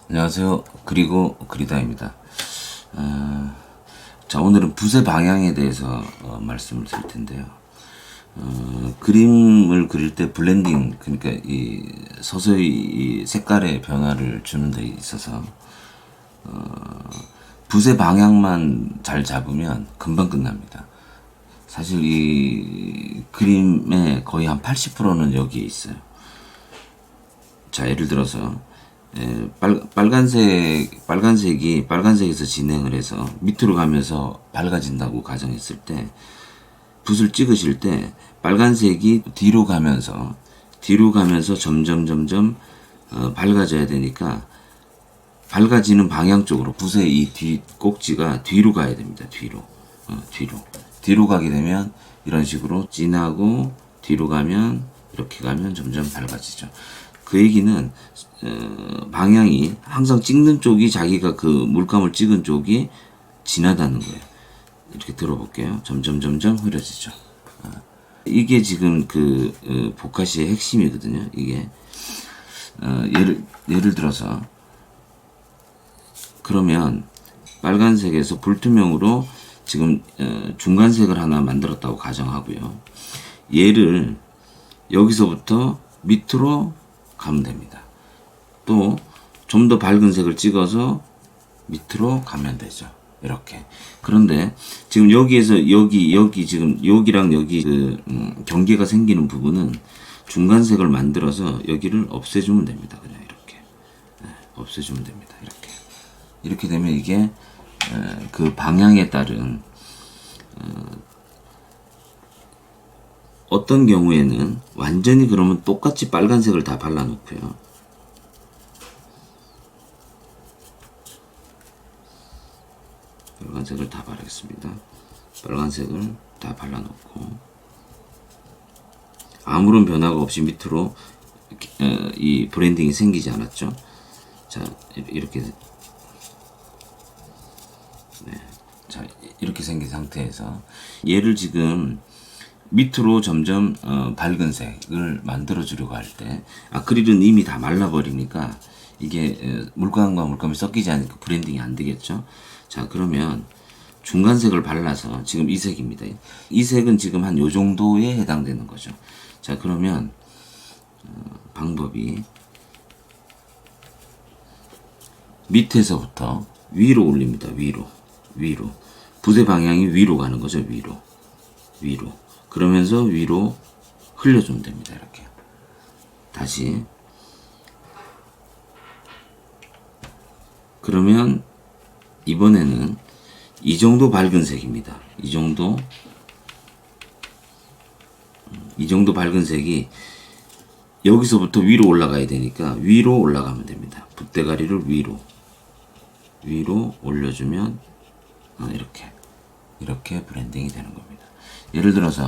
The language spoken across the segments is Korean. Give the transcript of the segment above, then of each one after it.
안녕하세요. 그리고 그리다입니다. 자, 오늘은 붓의 방향에 대해서 말씀을 드릴 텐데요. 그림을 그릴 때 블렌딩, 그러니까 서서히 이 색깔의 변화를 주는 데 있어서 붓의 방향만 잘 잡으면 금방 끝납니다. 사실 이 그림의 거의 한 80%는 여기에 있어요. 자, 예를 들어서 빨간색에서 진행을 해서 밑으로 가면서 밝아진다고 가정했을 때, 붓을 찍으실 때 빨간색이 뒤로 가면서 점점 밝아져야 되니까, 밝아지는 방향 쪽으로 붓의 이 뒤 꼭지가 뒤로 가야 됩니다. 뒤로 가게 되면 이런 식으로 진하고, 뒤로 가면 이렇게 가면 점점 밝아지죠. 그 얘기는 방향이 항상 찍는 쪽이, 자기가 그 물감을 찍은 쪽이 진하다는 거예요. 이렇게 들어볼게요. 점점 흐려지죠. 이게 지금 그 보카시의 핵심이거든요. 이게 예를 들어서, 그러면 빨간색에서 불투명으로 지금 중간색을 하나 만들었다고 가정하고요. 얘를 여기서부터 밑으로 가면 됩니다. 또 좀 더 밝은 색을 찍어서 밑으로 가면 되죠. 이렇게. 그런데 지금 여기에서 여기 지금 여기랑 여기 경계가 생기는 부분은 중간색을 만들어서 여기를 없애주면 됩니다. 그냥 이렇게. 없애주면 됩니다. 이렇게 되면 이게 그 방향에 따른 어떤 경우에는 완전히 그러면 똑같이 빨간색을 다 발라놓고요. 빨간색을 다 바르겠습니다. 빨간색을 다 발라놓고 아무런 변화가 없이 밑으로 이 브랜딩이 생기지 않았죠. 자, 이렇게 자, 이렇게 생긴 상태에서 얘를 지금 밑으로 점점 밝은 색을 만들어 주려고 할 때, 아크릴은 이미 다 말라버리니까 이게 물감과 물감이 섞이지 않으니까 브랜딩이 안 되겠죠. 자, 그러면 중간색을 발라서, 지금 이 색입니다. 이 색은 지금 한 요 정도에 해당되는 거죠. 자, 그러면 방법이 밑에서부터 위로 올립니다. 위로 붓의 방향이 위로 가는 거죠. 위로 그러면서 위로 흘려주면 됩니다. 이렇게 다시. 그러면 이번에는 이 정도 밝은 색입니다. 이 정도 밝은 색이 여기서부터 위로 올라가야 되니까 위로 올라가면 됩니다. 붓대가리를 위로 올려주면 이렇게 브랜딩이 되는 겁니다. 예를 들어서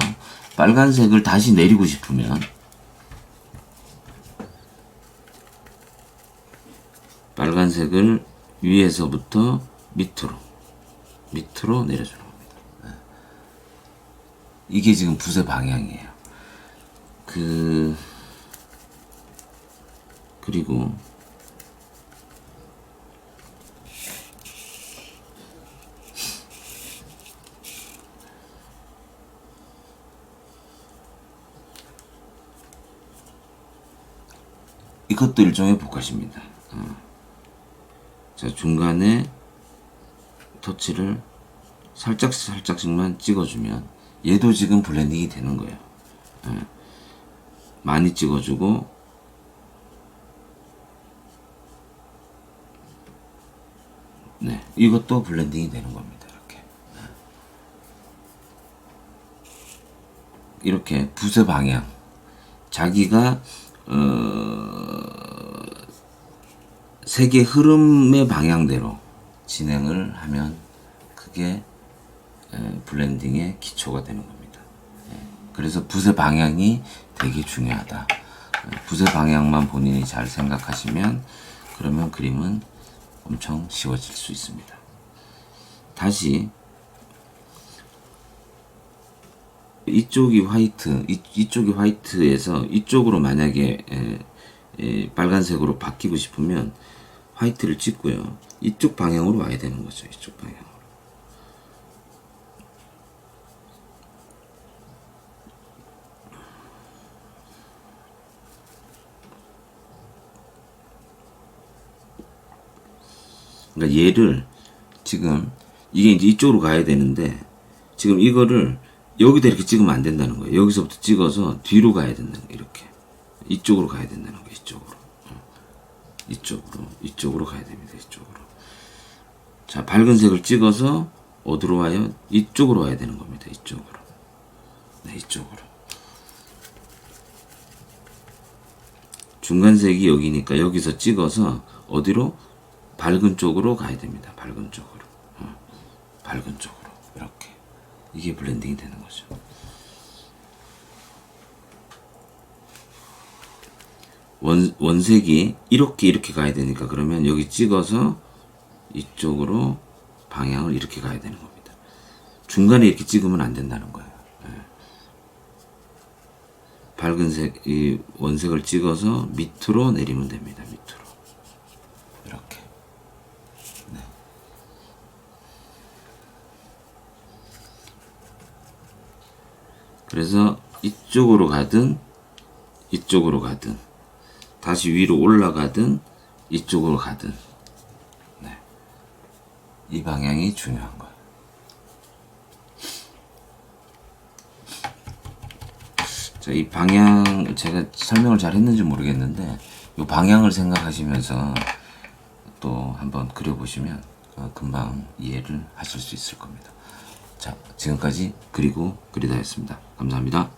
빨간색을 다시 내리고 싶으면 빨간색을 위에서부터 밑으로 내려주는 겁니다. 이게 지금 붓의 방향이에요. 그리고 이것도 일종의 보카시입니다. 자, 중간에 터치를 살짝씩만 찍어주면 얘도 지금 블렌딩이 되는 거예요. 많이 찍어주고, 이것도 블렌딩이 되는 겁니다. 이렇게 붓의 방향, 자기가 색의 흐름의 방향대로 진행을 하면 그게 블렌딩의 기초가 되는 겁니다. 그래서 붓의 방향이 되게 중요하다. 붓의 방향만 본인이 잘 생각하시면 그러면 그림은 엄청 쉬워질 수 있습니다. 다시 이쪽이 화이트, 이쪽이 화이트에서 이쪽으로 만약에 빨간색으로 바뀌고 싶으면 화이트를 찍고요. 이쪽 방향으로 와야 되는 거죠. 이쪽 방향으로. 그러니까 얘를 지금 이게 이제 이쪽으로 가야 되는데 지금 이거를 여기다 이렇게 찍으면 안 된다는 거예요. 여기서부터 찍어서 뒤로 가야 된다는 거예요. 이렇게 이쪽으로 가야 된다는 거예요. 이쪽으로 가야 됩니다. 이쪽으로. 자, 밝은 색을 찍어서 어디로 와요? 이쪽으로 와야 되는 겁니다. 이쪽으로. 네, 이쪽으로. 중간색이 여기니까 여기서 찍어서 어디로? 밝은 쪽으로 가야 됩니다. 밝은 쪽으로. 밝은 쪽으로. 이렇게. 이게 블렌딩이 되는 거죠. 원색이 이렇게 가야 되니까 그러면 여기 찍어서 이쪽으로 방향을 이렇게 가야 되는 겁니다. 중간에 이렇게 찍으면 안 된다는 거예요. 밝은 색, 이 원색을 찍어서 밑으로 내리면 됩니다. 밑으로. 이렇게. 네. 그래서 이쪽으로 가든 다시 위로 올라가든 이쪽으로 가든 네. 이 방향이 중요한 거예요. 자, 이 방향 제가 설명을 잘 했는지 모르겠는데 이 방향을 생각하시면서 또 한번 그려보시면 금방 이해를 하실 수 있을 겁니다. 자, 지금까지 그리고 그리다였습니다. 감사합니다.